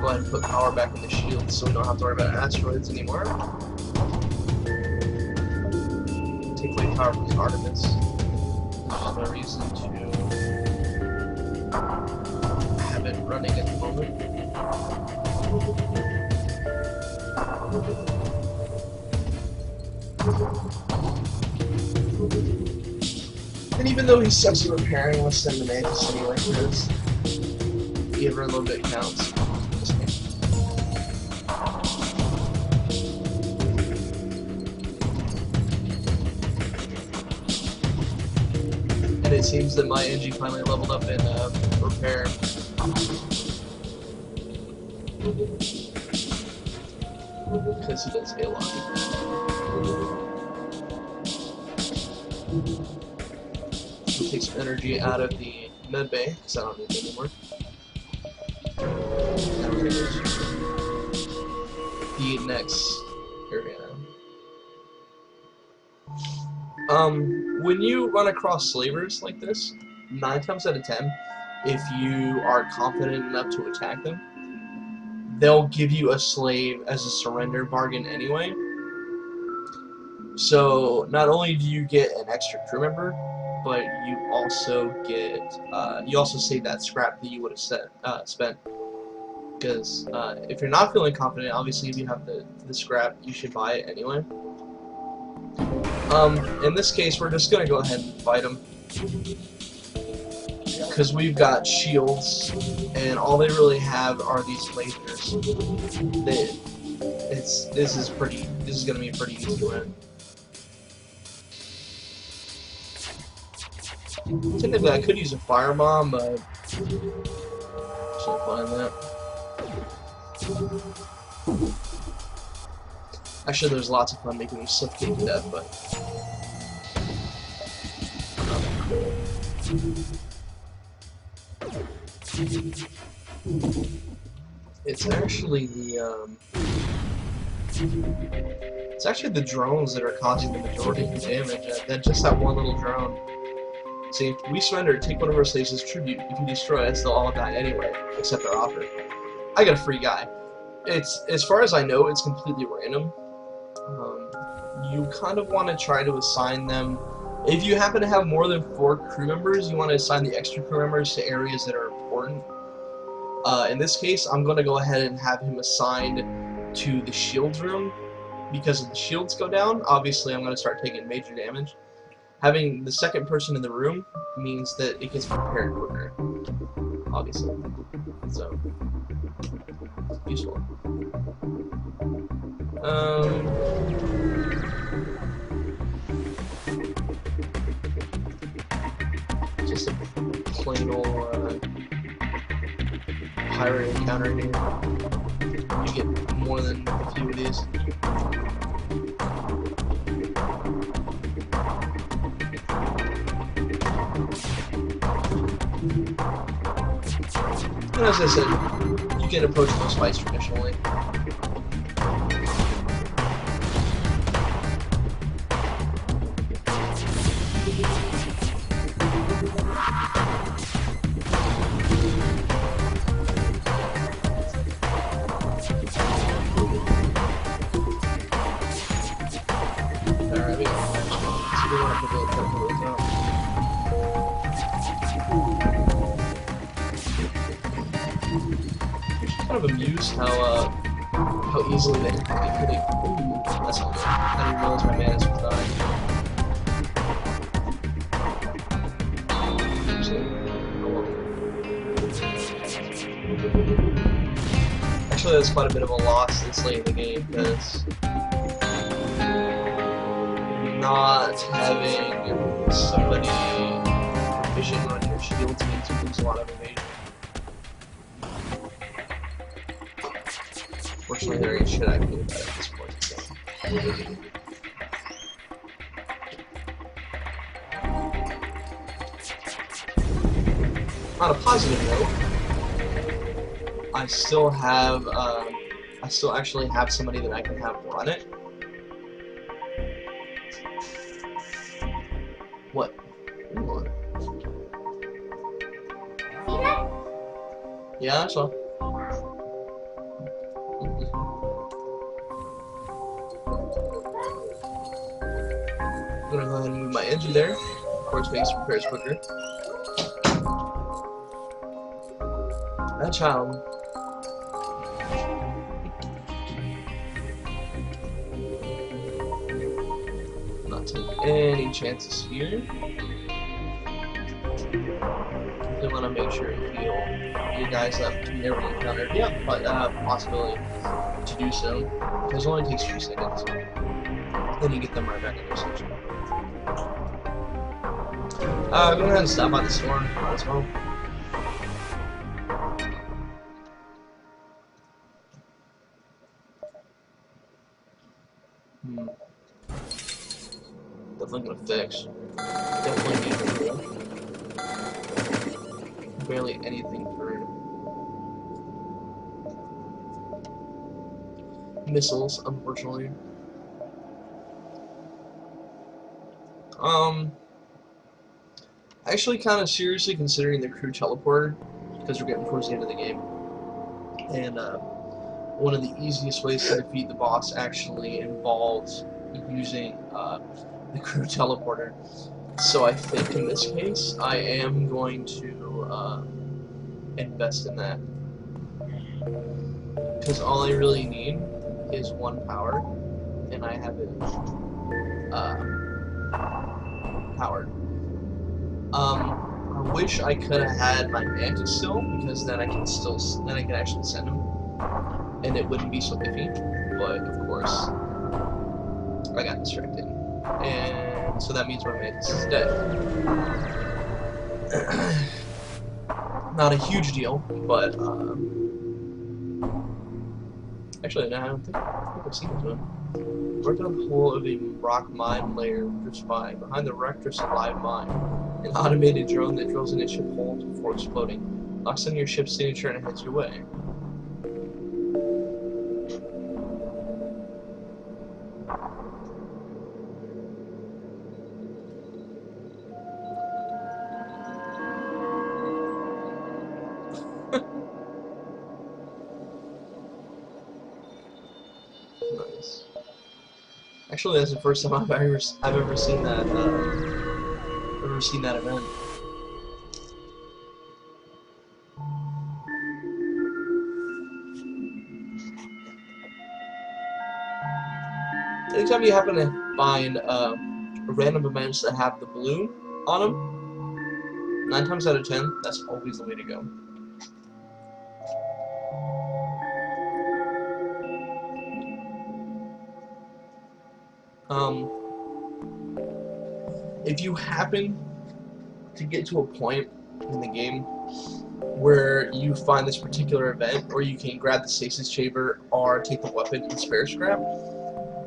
go ahead and put power back in the shield so we don't have to worry about asteroids anymore. Take away power from Artemis. There's no reason to have it running at the moment. And even though he sucks at repairing, let's send the Mantis anyway for this. Give her a little bit counts. Just kidding. And it seems that my NG finally leveled up in repair. Because he does a lot. We'll take some energy out of the med bay, because I don't need it anymore. Now we're going to go to the next area. When you run across slavers like this, 9 times out of 10, if you are confident enough to attack them, they'll give you a slave as a surrender bargain anyway. So not only do you get an extra crew member, but you also get save that scrap that you would have spent. Because if you're not feeling confident, obviously if you have the scrap, you should buy it anyway. In this case, we're just gonna go ahead and fight them because we've got shields, and all they really have are these lasers. This is gonna be a pretty easy win. Technically, I could use a firebomb, but should find that. Actually, there's lots of fun making them suffocate to death, but it's actually the drones that are causing the majority of the damage. Just that one little drone. See, if we surrender, take one of our slaves as tribute. If you destroy us, they'll all die anyway, except our offer. I got a free guy. As far as I know, it's completely random. You kind of want to try to assign them. If you happen to have more than 4 crew members, you want to assign the extra crew members to areas that are important. In this case, I'm going to go ahead and have him assigned to the shields room, because if the shields go down, obviously I'm going to start taking major damage. Having the second person in the room means that it gets repaired quicker, obviously. So, useful. Just a plain old pirate encounter here. You get more than a few of these. And as I said, you can approach those fights traditionally. Alright, we got so we want to put those out. Kind of amused how easily they could. Ooh, that's not good. I didn't realize my mantis was dying. Actually, that's quite a bit of a loss this late in the game, because not having somebody proficient run your shields means you lose a lot of evasion. Fortunately, there ain't shit I can do about it at this point. So. On a positive note, I still actually have somebody that I can have run it. What? Ooh. Yeah, I saw. behind you there. Of course, makes repairs quicker. That child. Not take any chances here. You want to make sure you heal your guys up to never encounter. You have the possibility to do so, because it only takes 2 seconds. Then you get them right back in their section. Go ahead and stop by the storm as well. Definitely gonna fix. Definitely need to do. Barely anything through. Missiles, unfortunately. Actually kind of seriously considering the crew teleporter, because we're getting towards the end of the game. And one of the easiest ways to defeat the boss actually involves using the crew teleporter. So I think in this case, I am going to invest in that. Because all I really need is 1 power, and I have it powered. I wish I could have had my mantis still, because then I can actually send him, and it wouldn't be so iffy. But of course, I got distracted, and so that means my mantis is dead. Not a huge deal, but actually, no, I don't think I've seen this one. Worked on the hull of a rock mine layer drifts by. Behind the wreck drifts a live mine. An automated drone that drills into ship holes before exploding. Locks on your ship's signature and heads your way. Nice. Actually, that's the first time I've ever seen that. Event. Anytime you happen to find random events that have the blue on them, 9 times out of 10, that's always the way to go. If you happen to get to a point in the game where you find this particular event, or you can grab the stasis chamber or take the weapon and spare scrap,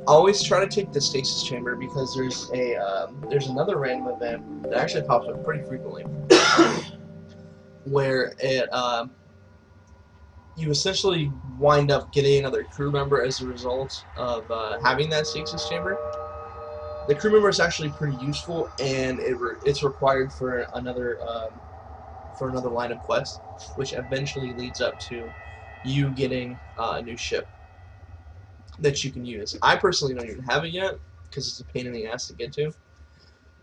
always try to take the stasis chamber, because there's another random event that actually pops up pretty frequently, where it you essentially wind up getting another crew member as a result of having that stasis chamber. The crew member is actually pretty useful, and it's required for another line of quest, which eventually leads up to you getting a new ship that you can use. I personally don't even have it yet, because it's a pain in the ass to get to,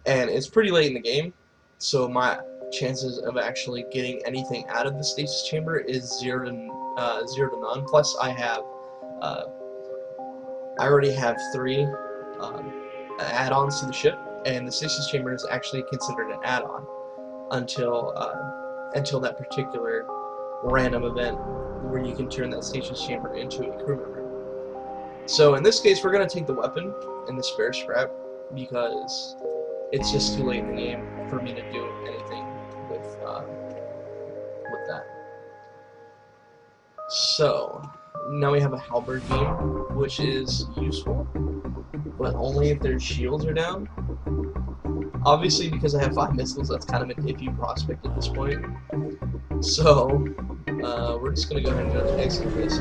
and it's pretty late in the game, so my chances of actually getting anything out of the stasis chamber is 0 to none. Plus, I already have 3 add-ons to the ship, and the stasis chamber is actually considered an add-on until that particular random event where you can turn that stasis chamber into a crew member. So in this case, we're going to take the weapon and the spare scrap, because it's just too late in the game for me to do anything with that. So now we have a halberd beam, which is useful, but only if their shields are down. Obviously, because I have 5 missiles, that's kind of an iffy prospect at this point. So we're just going to go ahead and exit this.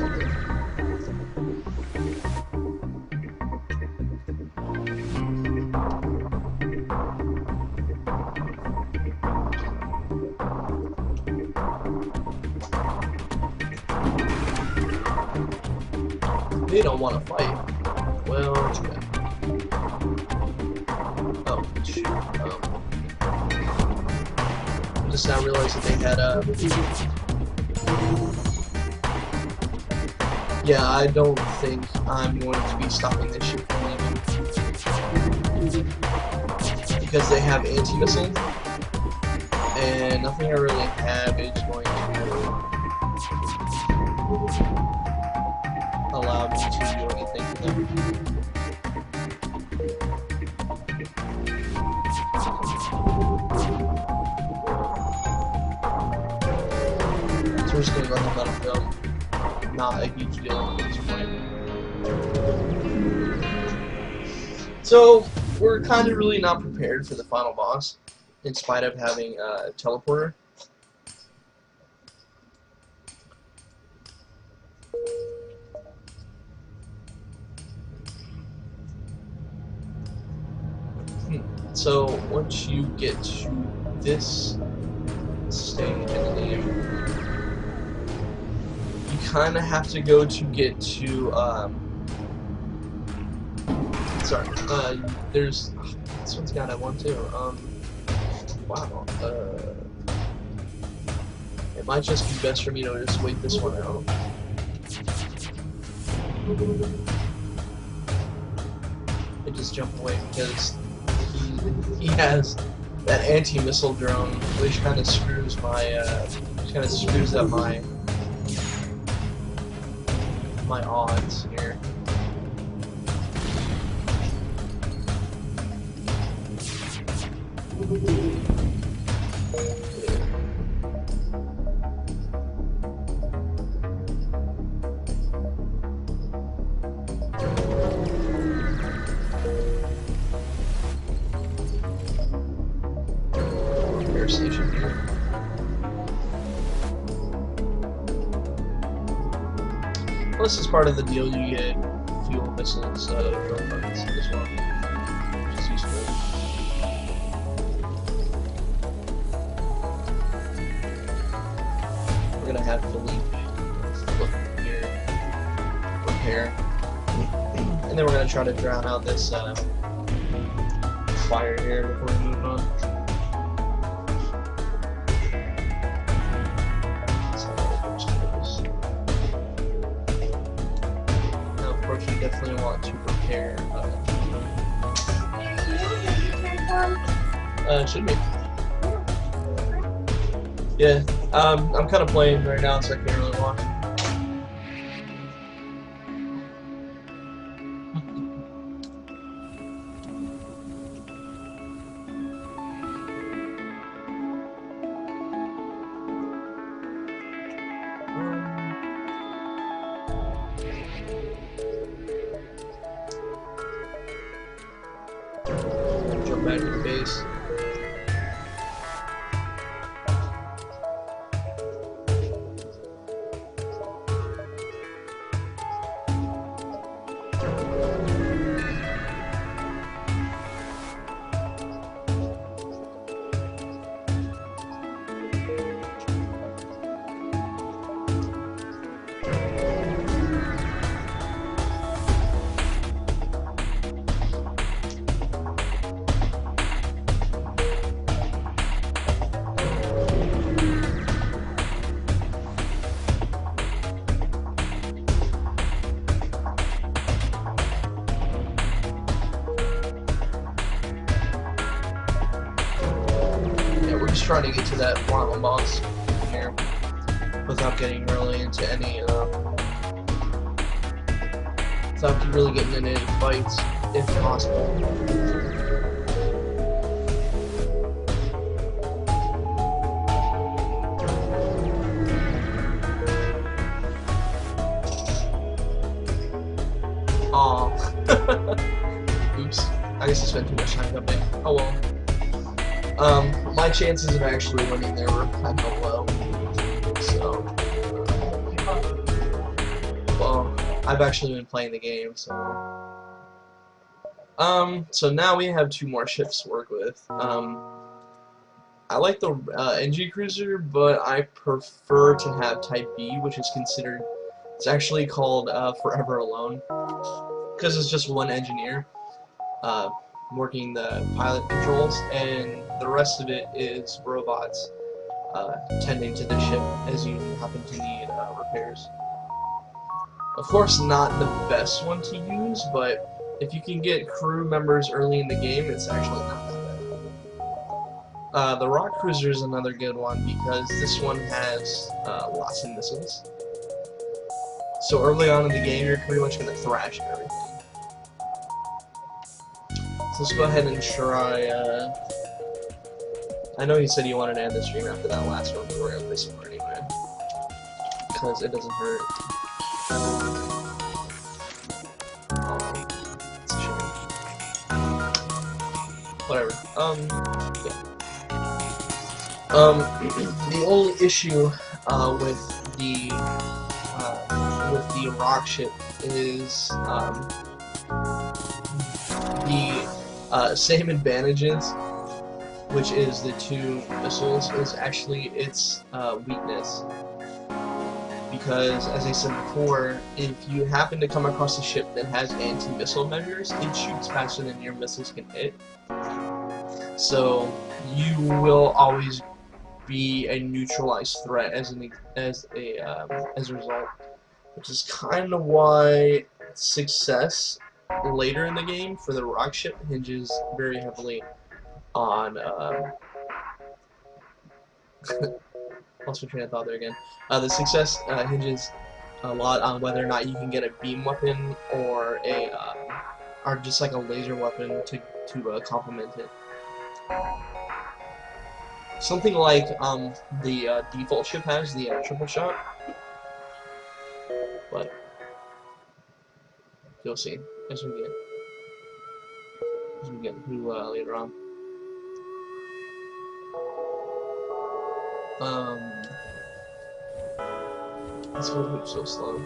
They don't want to fight. Well, too bad. Oh, shoot. just now realized that they had yeah, I don't think I'm going to be stopping this ship from leaving. Because they have anti-missile, and nothing I really have is going to allow me to do anything to them. So we're just going to let them go. Not a huge deal at this point. So we're kind of really not prepared for the final boss, in spite of having a teleporter. So once you get to this stage in the game, you kind of have to go to get to there's this one's got one too. Wow. It might just be best for me to just wait this one out. And just jump away because he has that anti-missile drone, which kind of screws my up my odds here. Air station here. Well, this is part of the deal. You get fuel missiles, drone parts as well, which is useful. We're gonna have Philippe look here, repair, and then we're gonna try to drown out this fire here before we move on. Now, of course, we definitely want to repair. Should be. Yeah, I'm kind of playing right now, so I can't really watch. Jump back to the base. Just trying to get to that final boss here without getting really into any without really getting into any fights, if possible. Aw. Oops. I guess I spent too much time jumping. Oh well. My chances of actually winning there were kind of low. So, well, I've actually been playing the game, so. So now we have 2 more ships to work with. I like the NG Cruiser, but I prefer to have Type B, which is considered, it's actually called Forever Alone, because it's just one engineer working the pilot controls, and the rest of it is robots tending to the ship as you happen to need repairs. Of course, not the best one to use, but if you can get crew members early in the game, it's actually not that bad. The rock cruiser is another good one because this one has lots of missiles. So early on in the game, you're pretty much going to thrash everything. So let's go ahead and try. I know you said you wanted to end the stream after that last one, but we're going to play some more anyway. Because it doesn't hurt. It's a shame. Whatever. Yeah. The only issue with the rock ship is the same advantages, which is the 2 missiles, is actually its weakness. Because, as I said before, if you happen to come across a ship that has anti-missile measures, it shoots faster than your missiles can hit. So you will always be a neutralized threat as a result, which is kind of why success later in the game for the rock ship hinges very heavily on lost my train of thought there again. The success hinges a lot on whether or not you can get a beam weapon or just like a laser weapon to complement it. Something like the default ship has, the triple shot, but you'll see as we get who later on. This one moves so slow.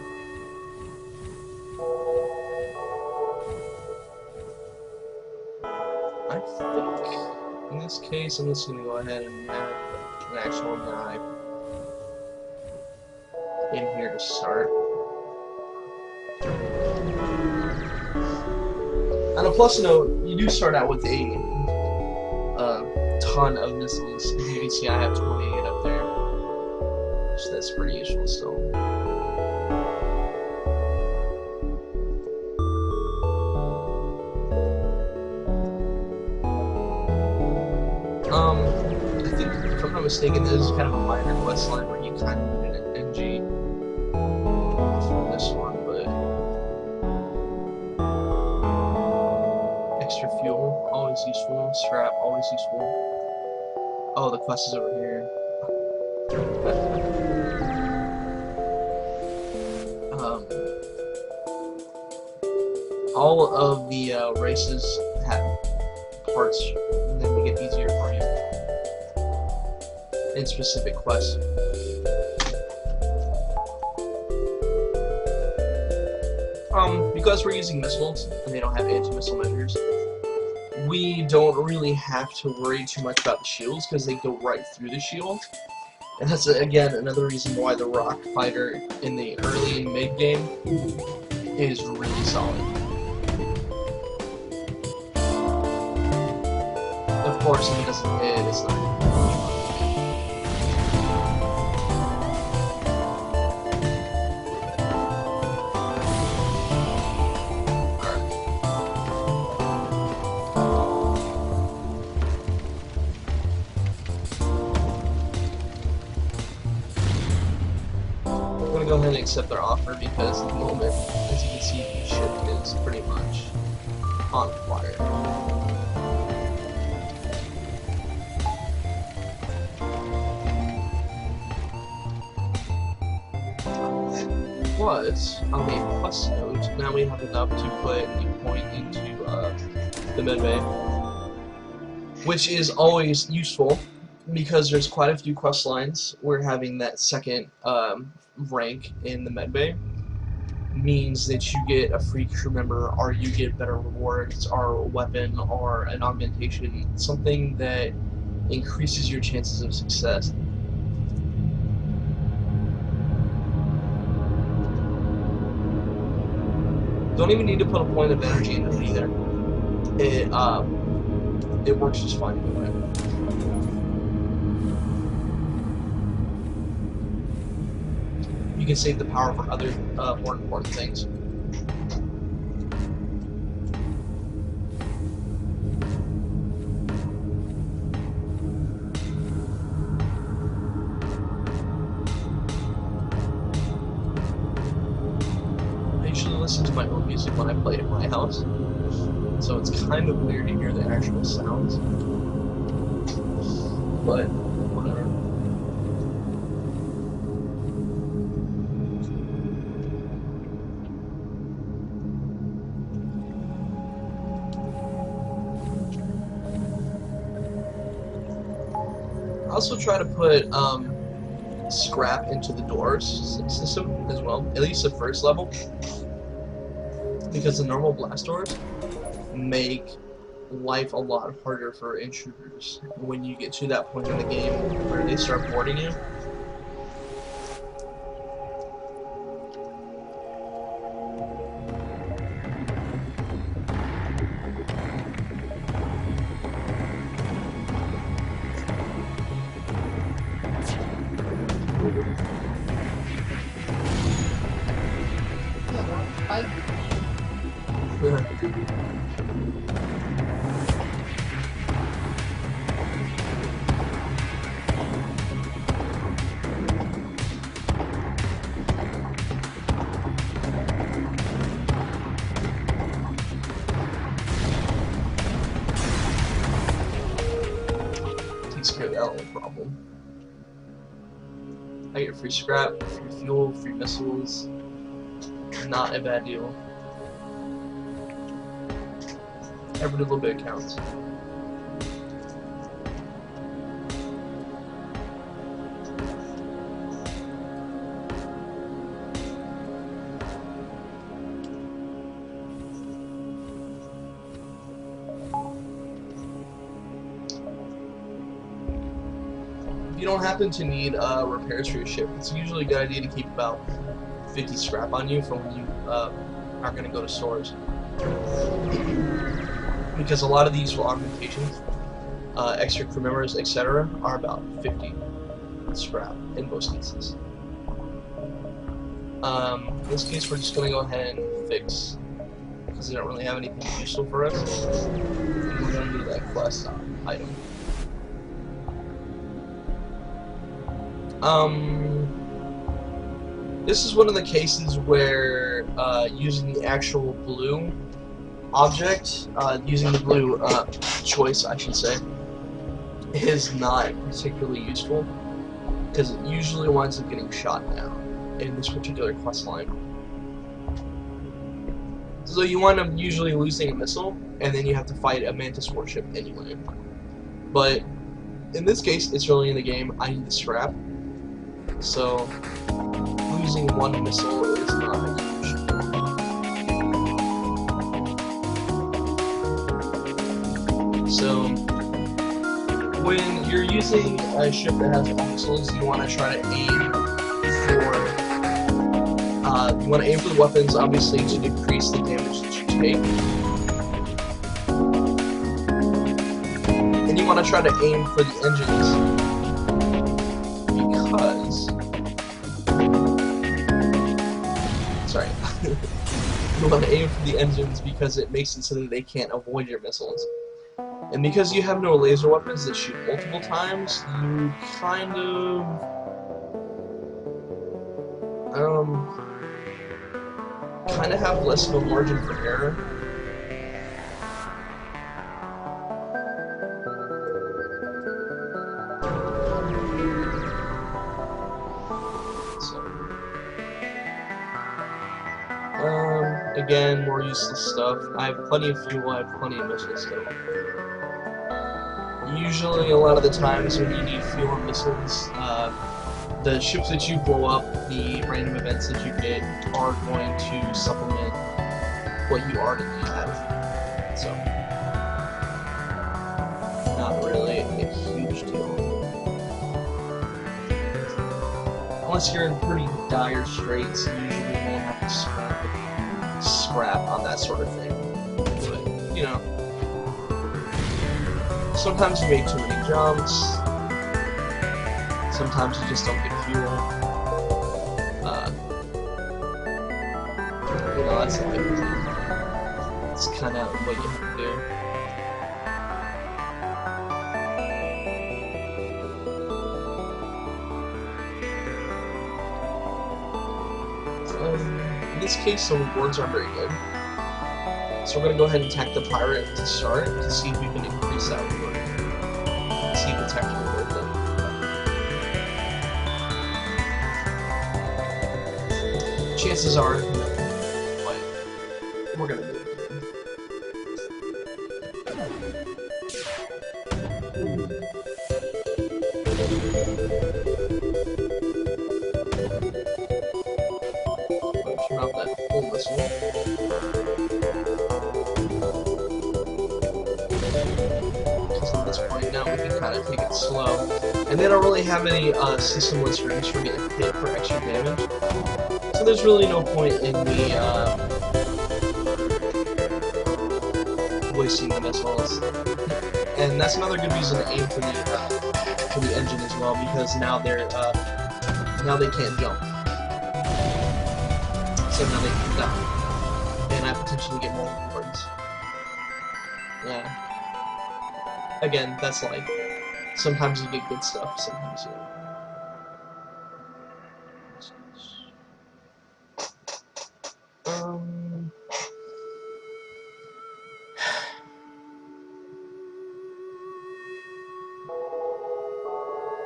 I think in this case I'm just gonna go ahead and have an actual guy in here to start. On a plus note, you do start out with a ton of missiles. As you can see, I have 28 up there, so that's pretty useful still. I think, if I'm not mistaken, this is kind of a minor quest line where you kind of need an NG for this one, but extra fuel, always useful. Scrap, always useful. Oh, the quest is over here. All of the races have parts that make it easier for you in specific quests. Because we're using missiles and they don't have anti-missile measures, we don't really have to worry too much about the shields because they go right through the shield. And that's, again, another reason why the rock fighter in the early and mid game is really solid. Of course, if it doesn't hit, it's not. Go ahead and accept their offer because at the moment, as you can see, the ship is pretty much on fire. But on a plus note, now we have enough to put a point into the medbay, which is always useful because there's quite a few quest lines where having that second rank in the medbay means that you get a free crew member, or you get better rewards, or a weapon, or an augmentation, something that increases your chances of success. Don't even need to put a point of energy into it either. It works just fine anyway. can save the power for other more important things. I usually listen to my own music when I play at my house, so it's kind of weird to hear the actual sounds, but whatever. I also try to put scrap into the doors system as well, at least the first level, because the normal blast doors make life a lot harder for intruders when you get to that point in the game where they start boarding you. Takes care of that little problem. I get free scrap, free fuel, free missiles. Not a bad deal. Every little bit counts. If you don't happen to need repairs for your ship, it's usually a good idea to keep about 50 scrap on you for when you are going to go to stores. Because a lot of these augmentations, extra crew members, etc., are about 50 scrap in most cases. In this case, we're just going to go ahead and fix, because they don't really have anything useful for us. And we're going to do that quest item. This is one of the cases where using the actual blue object, using the blue choice, I should say, is not particularly useful, because it usually winds up getting shot down in this particular quest line. So you wind up usually losing a missile, and then you have to fight a Mantis warship anyway. But in this case, it's early in the game, I need the scrap, so losing one missile is not a huge deal. So when you're using a ship that has missiles, you want to try to aim for the weapons, obviously, to decrease the damage that you take. And you want to try to aim for the engines, because you want to aim for the engines because it makes it so that they can't avoid your missiles. And because you have no laser weapons that shoot multiple times, you kind of have less of a margin for error. Again, more useless stuff. I have plenty of fuel, I have plenty of missile stuff. Usually, a lot of the times when you need fuel and missiles, the ships that you blow up, the random events that you get, are going to supplement what you already have. So, not really a huge deal. Unless you're in pretty dire straits, you usually won't have to scrap on that sort of thing. But, you know, sometimes you make too many jumps, sometimes you just don't get fuel. You know, that's like, it's kind of what you have to do. In this case, the rewards aren't very good. So we're going to go ahead and attack the pirate to start to see if we can increase that reward. See if it's actually worth it. Chances are, no, but we're going to do it. Turn off that full whistle. Because at this point now we can kind of take it slow. And they don't really have any system listeners for getting hit for extra damage. So there's really no point in me wasting the missiles. And that's another good reason to aim for the engine as well, because now they can't jump. So now they can die. And I potentially get more rewards. Yeah. Again, that's like, sometimes you get good stuff, sometimes you don't.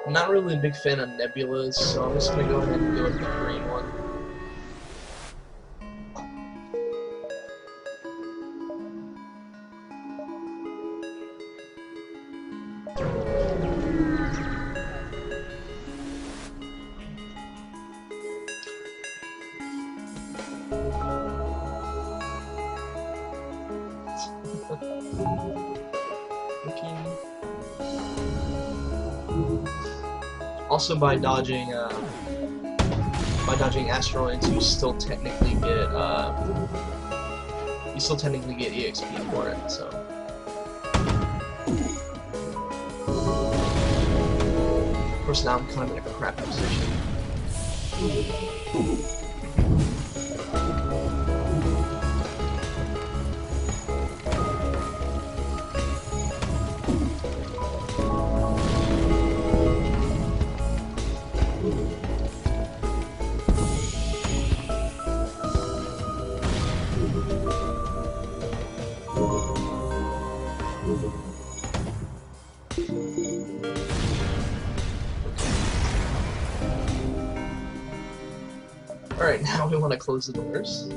I'm not really a big fan of nebulas, so I'm just gonna go ahead and go with the green one. Also, by dodging asteroids, you still technically get EXP for it. So, of course, now I'm kind of in a crap position. Alright, now we want to close the doors.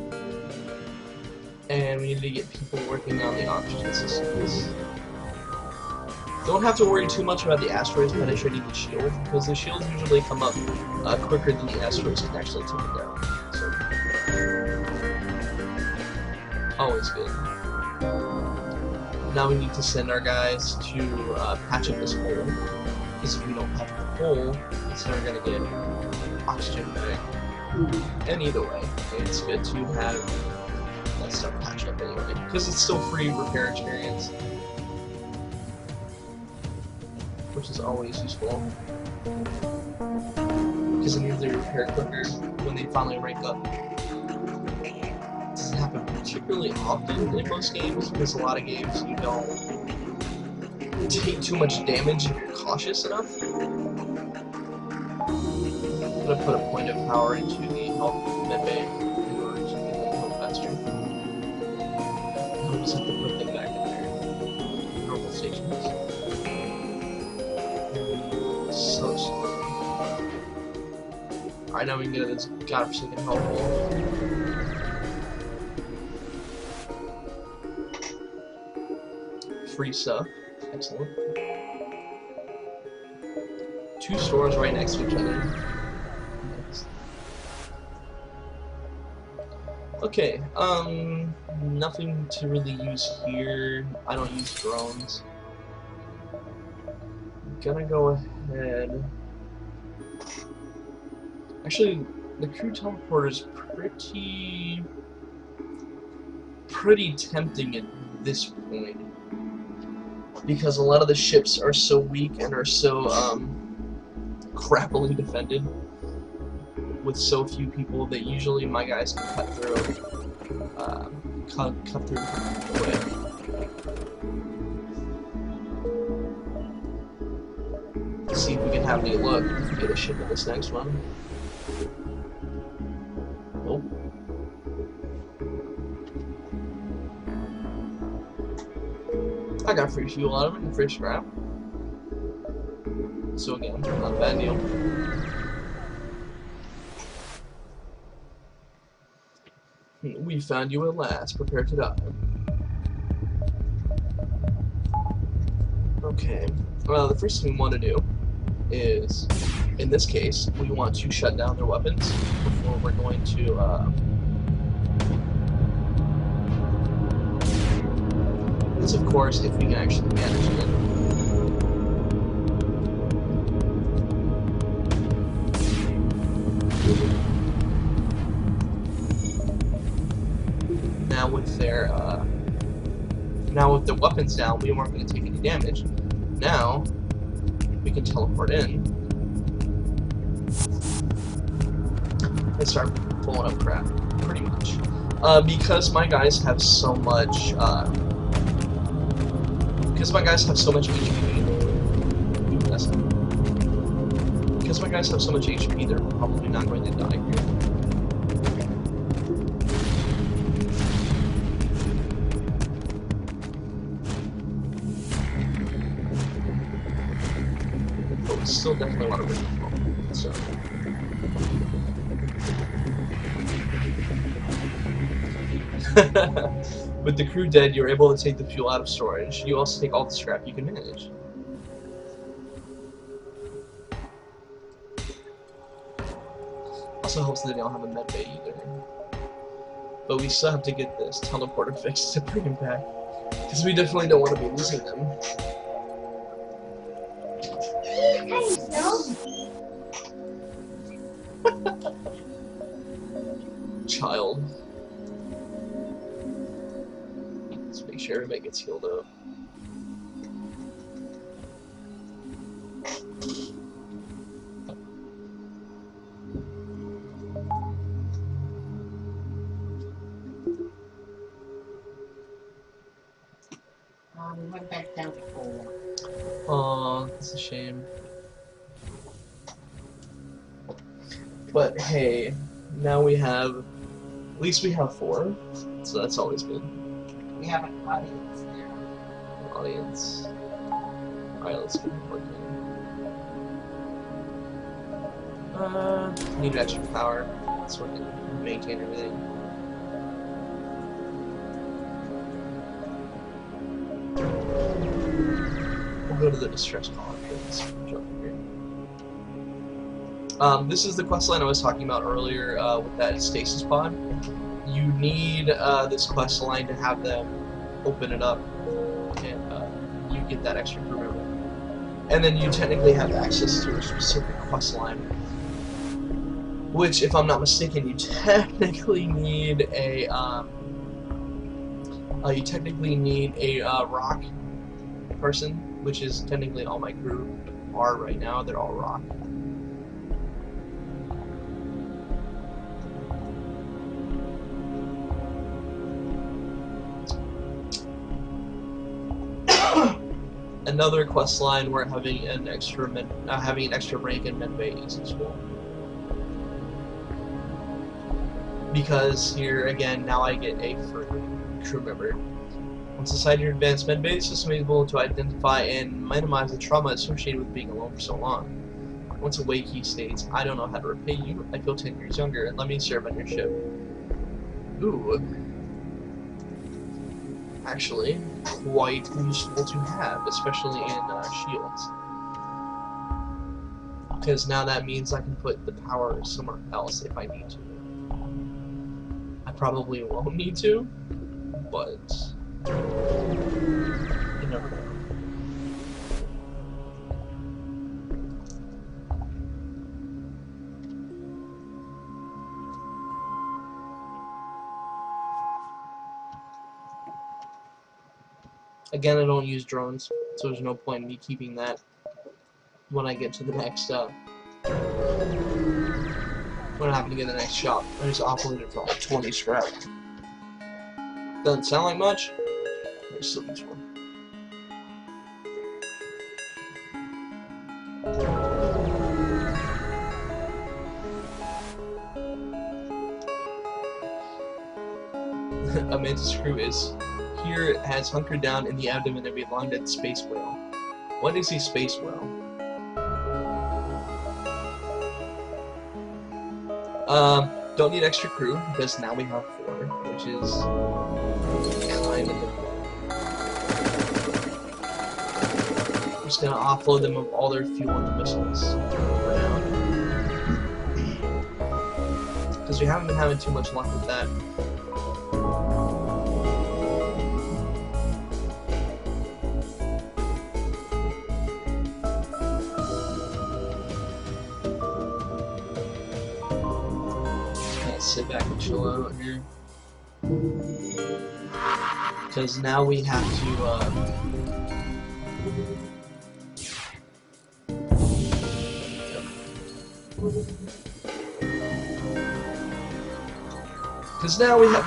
And we need to get people working on the oxygen systems. Don't have to worry too much about the asteroids penetrating the shield, because the shields usually come up quicker than the asteroids can actually take it down. So, always good. Now we need to send our guys to patch up this hole, because if we don't patch up the hole, it's never going to get oxygen back. And either way, it's good to have that stuff patched up anyway, because it's still free repair experience, which is always useful, because it means they repair quicker when they finally rank up. It doesn't happen particularly often in most games, because a lot of games you don't take too much damage if you're cautious enough. I'm going to put a point of power into the health medbay in order to get that health faster. I'll just have to put them back in their normal stations. So slow. Alright, now we can get this godforsaken health wall. Free stuff. Excellent. 2 stores right next to each other. Okay, nothing to really use here. I don't use drones. I'm gonna go ahead. Actually, the crew teleporter is pretty tempting at this point, because a lot of the ships are so weak and are so crappily defended with so few people that usually my guys can cut through quick. Let's see if we can have any luck if we get a ship in this next one. Nope. I got free fuel out of it and free scrap. So again, not a bad deal. We found you at last. Prepare to die. Okay. Well, the first thing we want to do is, in this case, we want to shut down their weapons before we're going to, this, of course, if we can actually manage it. Now with the weapons down, we weren't going to take any damage. Now we can teleport in and start pulling up crap, pretty much. Because my guys have so much. Because my guys have so much HP. Because my guys have so much HP, they're probably not going to die here. Still definitely want to bring them home, so. With the crew dead, you're able to take the fuel out of storage. You also take all the scrap you can manage. Also helps that they don't have a med bay either. But we still have to get this teleporter fixed to bring him back. Because we definitely don't want to be losing them. Child. Let's make sure everybody gets healed up. We went back down to 4. Aw, that's a shame. But hey, now we have, at least we have 4, so that's always good. We have an audience now. Audience. Alright, let's get working. Need extra power, so we can maintain everything. We'll go to the distress column for this jump here. This is the questline I was talking about earlier with that stasis pod. You need this questline to have them open it up, and you get that extra crew member. And then you technically have access to a specific questline, which, if I'm not mistaken, you technically need a rock person, which is technically all my crew are right now. They're all rock. Another quest line where having an extra rank in medbay is useful. Because here again, now I get a free crew member. Once inside your advanced medbay, the system is able to identify and minimize the trauma associated with being alone for so long. Once awake, he states, "I don't know how to repay you. I feel 10 years younger, and let me serve on your ship." Ooh. Actually, quite useful to have, especially in shields. Because now that means I can put the power somewhere else if I need to. I probably won't need to, but you never know. Again, I don't use drones, so there's no point in me keeping that when I get to the next what happened to get the next shop. I just offloaded for like 20 scrap. Doesn't sound like much, but it still needs one. A mantis crew is here, has hunkered down in the abdomen of a long-dead space whale. What is a space whale? Don't need extra crew, because now we have 4, which is kind of important. I'm just gonna offload them of all their fuel and the missiles for now. Because we haven't been having too much luck with that. Sit back and chill out here, because now we have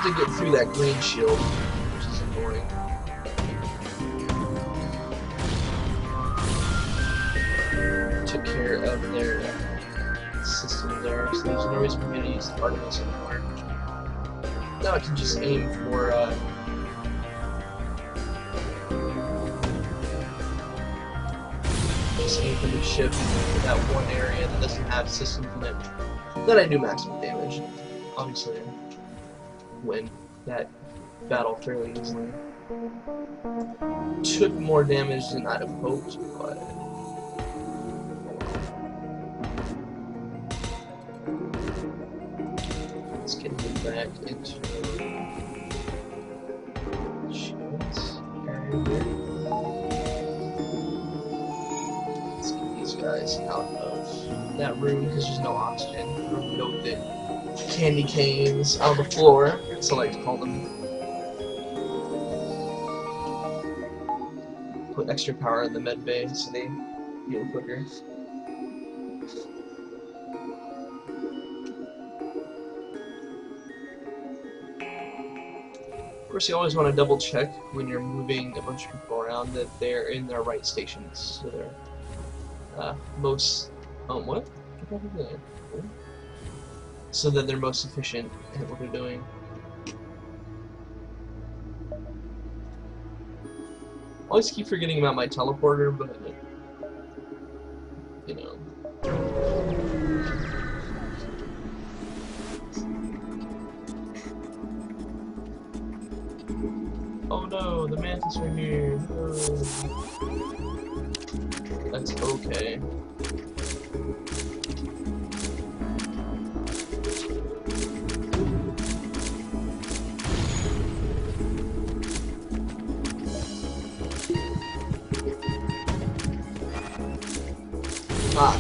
to get through that green shield, which is annoying. Took care of their system there, so there's no reason for me to use the particles anymore. Now I can just aim for the ship for that one area that doesn't have systems in it. Then I do maximum damage. Obviously, I win that battle fairly easily. Took more damage than I'd have hoped, but let's get him back into shields area here. Let's get these guys out of that room because there's no oxygen. Note that candy canes on the floor, so I like to call them. Put extra power in the med bay so they heal quicker. Of course, you always want to double check when you're moving a bunch of people around that they're in their right stations. So they're most. Oh, what? What the heck is that? So that they're most efficient at what they're doing. I always keep forgetting about my teleporter, but you know. Oh no, the mantis are here. No. That's okay. Ah.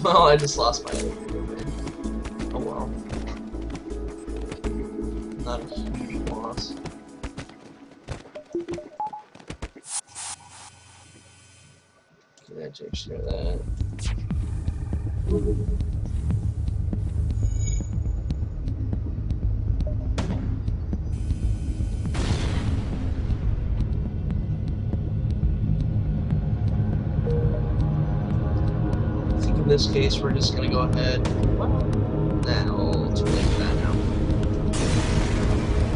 Well, I just lost my other video. Oh well. Not a huge loss. Can I take share of that? In this case, we're just gonna go ahead. Now, too late for that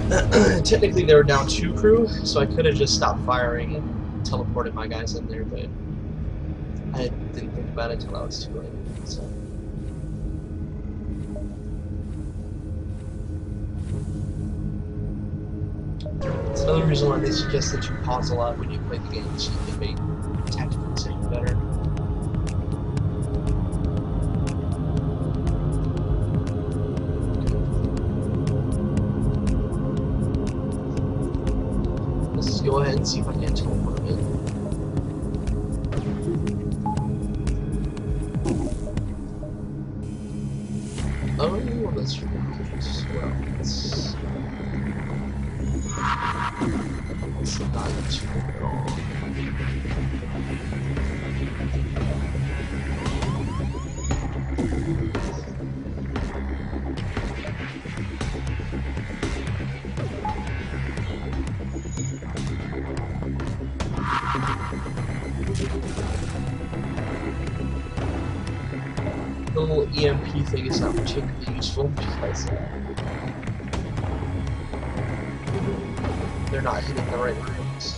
now. Technically, they were down 2 crew, so I could have just stopped firing and teleported my guys in there, but I didn't think about it until I was too late. So. It's another reason why they suggest that you pause a lot when you play the game, so you can make tactical decisions better. Go ahead and see if I can teleport him in. Oh, that's ridiculous. Well, it's not too good at all. the little EMP thing is not particularly useful because they're not hitting the right rooms.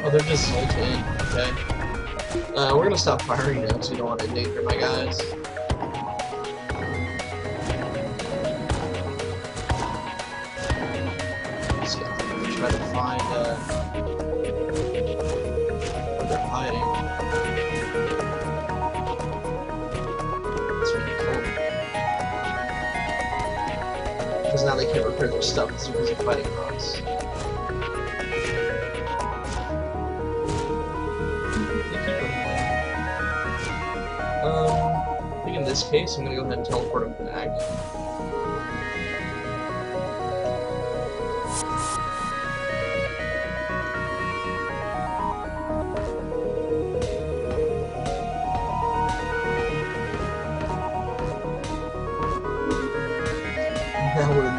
Oh, they're just ulting, okay. We're gonna stop firing now because we don't want to endanger my guys. So, try to find, where they're hiding. That's really cool. Because now they can't repair their stuff because they're busy fighting us. I think in this case, I'm gonna go ahead and teleport him back.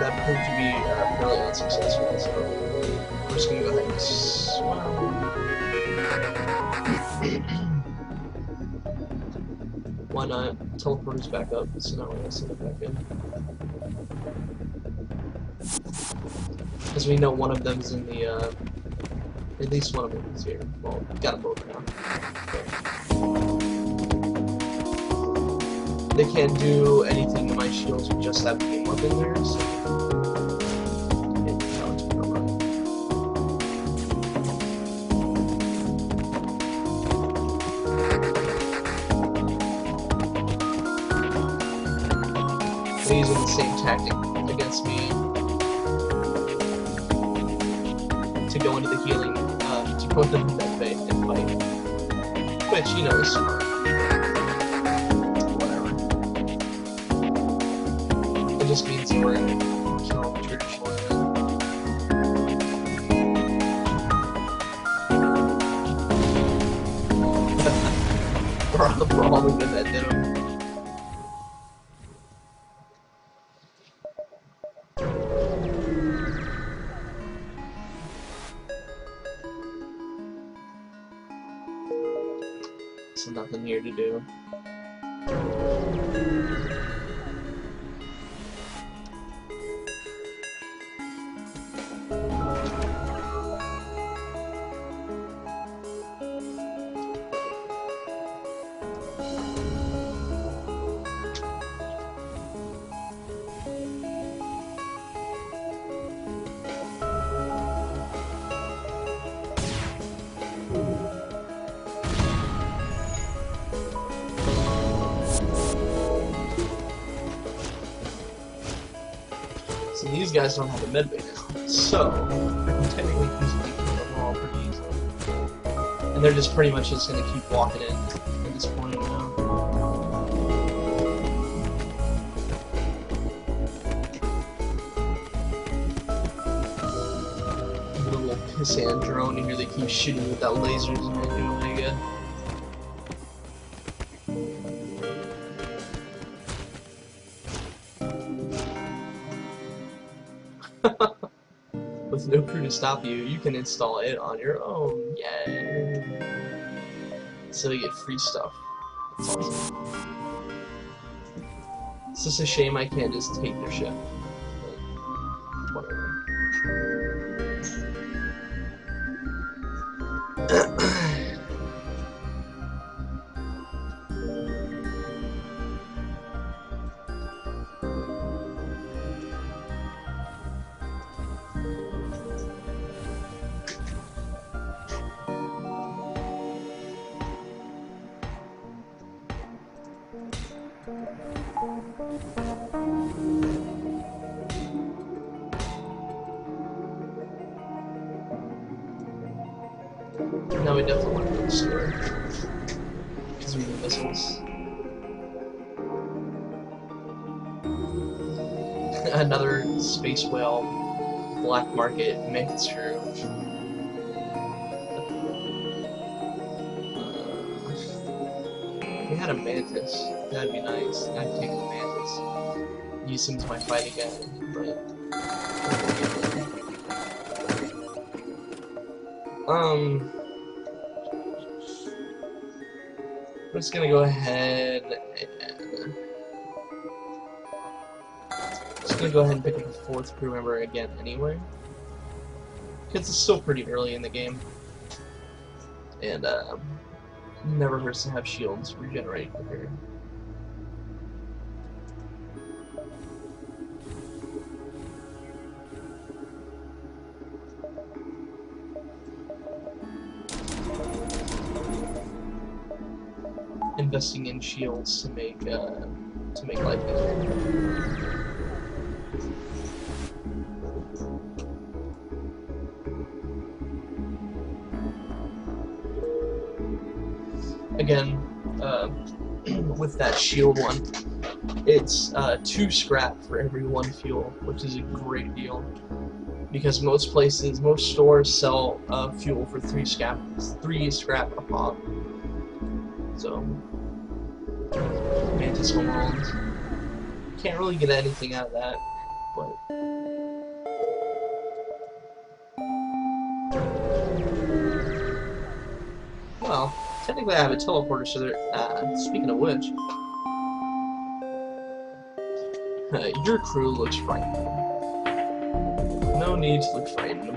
That proved to be fairly unsuccessful, so we're just gonna go ahead and swim. Why not? Teleport us back up, so now we're gonna send it back in. Because we know one of them is in the, at least one of them is here. Well, got them both now. They can't do anything to my shields with just that beam up in there, so... They're using the same tactic against me to go into the healing, to go into the med bay and fight. Which, you know, is smart. Whatever. It just means we're gonna kill the traditional we're on the brawl again that did him. So nothing here to do. So these guys don't have a medbay now, so I'm technically easily kill them all pretty easily. And they're just pretty much just gonna keep walking in at this point now. The little pissant drone in here, they keep shooting without lasers and they do really good. With no crew to stop you, you can install it on your own. Yay! So you get free stuff. That's awesome. It's just a shame I can't just take their ship. But whatever. No, we definitely want to go slower. Because we need missiles. Another space whale, black market, mantis crew. If we had a mantis, that'd be nice. I'd take the mantis. Use him to my fight again, but I'm just gonna go ahead and pick up a 4th crew member again anyway, because it's still pretty early in the game, and never hurts to have shields regenerate quicker. Investing in shields to make life easier. Again, with that shield one, it's 2 scrap for every 1 fuel, which is a great deal. Because most places, most stores sell fuel for 3 scrap a pop. So, Mantis Hormones. Can't really get anything out of that, but. Well, technically I have a teleporter, so there. Speaking of which, your crew looks frightened. No need to look frightened.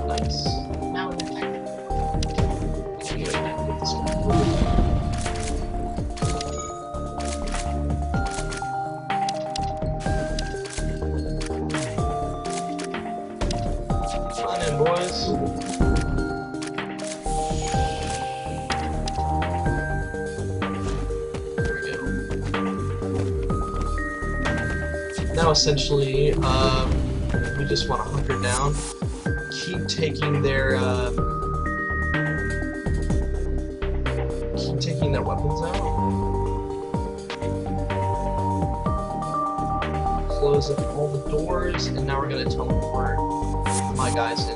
Nice. Now we're attack. Come on in, boys. There we go. Now essentially, we just want to hunker down. Keep taking their weapons out. Close up all the doors, and now we're gonna teleport my guys in.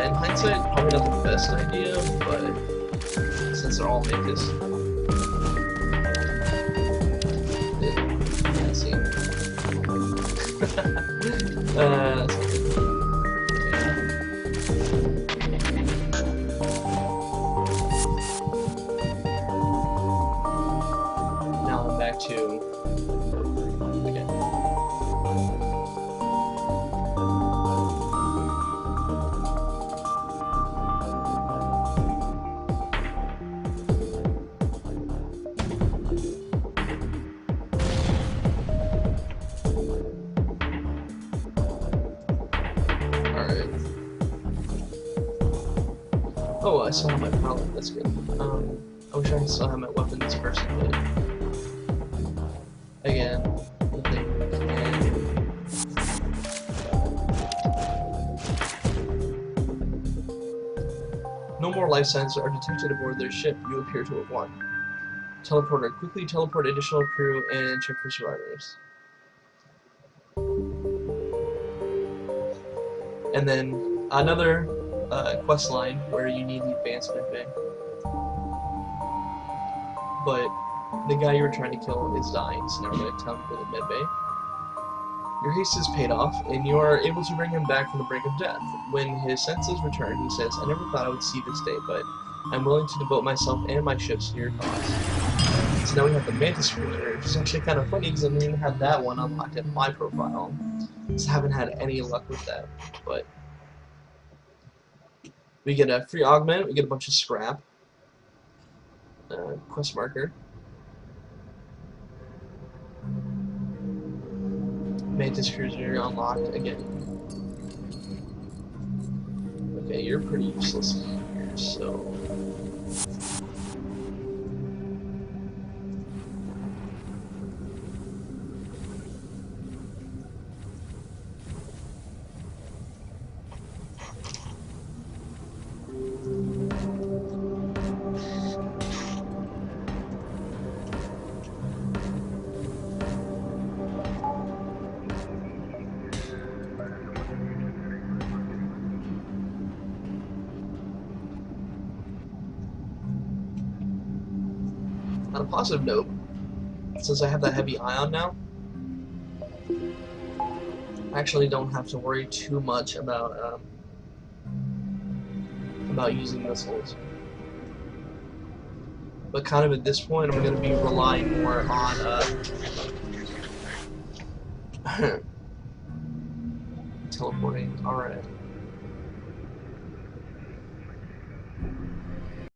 In hindsight, probably not the best idea, but since they're all mantis. Now I'm back to again. Oh, I still have my pallet, that's good. I wish I still had my weapons first, but again, the thing no more life signs are detected aboard their ship you appear to have won. Teleporter, quickly teleport additional crew and check for survivors. And then another quest line where you need the advanced medbay. But the guy you were trying to kill is dying, so now we're going to tell him for the medbay. Your haste is paid off, and you are able to bring him back from the brink of death. When his senses return, he says, "I never thought I would see this day, but I'm willing to devote myself and my ships to your cause." So now we have the Mantis Cruiser, which is actually kind of funny because I didn't even have that one unlocked in my profile. Just haven't had any luck with that, but we get a free augment, we get a bunch of scrap, quest marker, Mantis Cruiser unlocked again. Okay, you're pretty useless here, so On a positive note, since I have that heavy ion now, I actually don't have to worry too much about using missiles. But kind of at this point, I'm going to be relying more on teleporting. All right.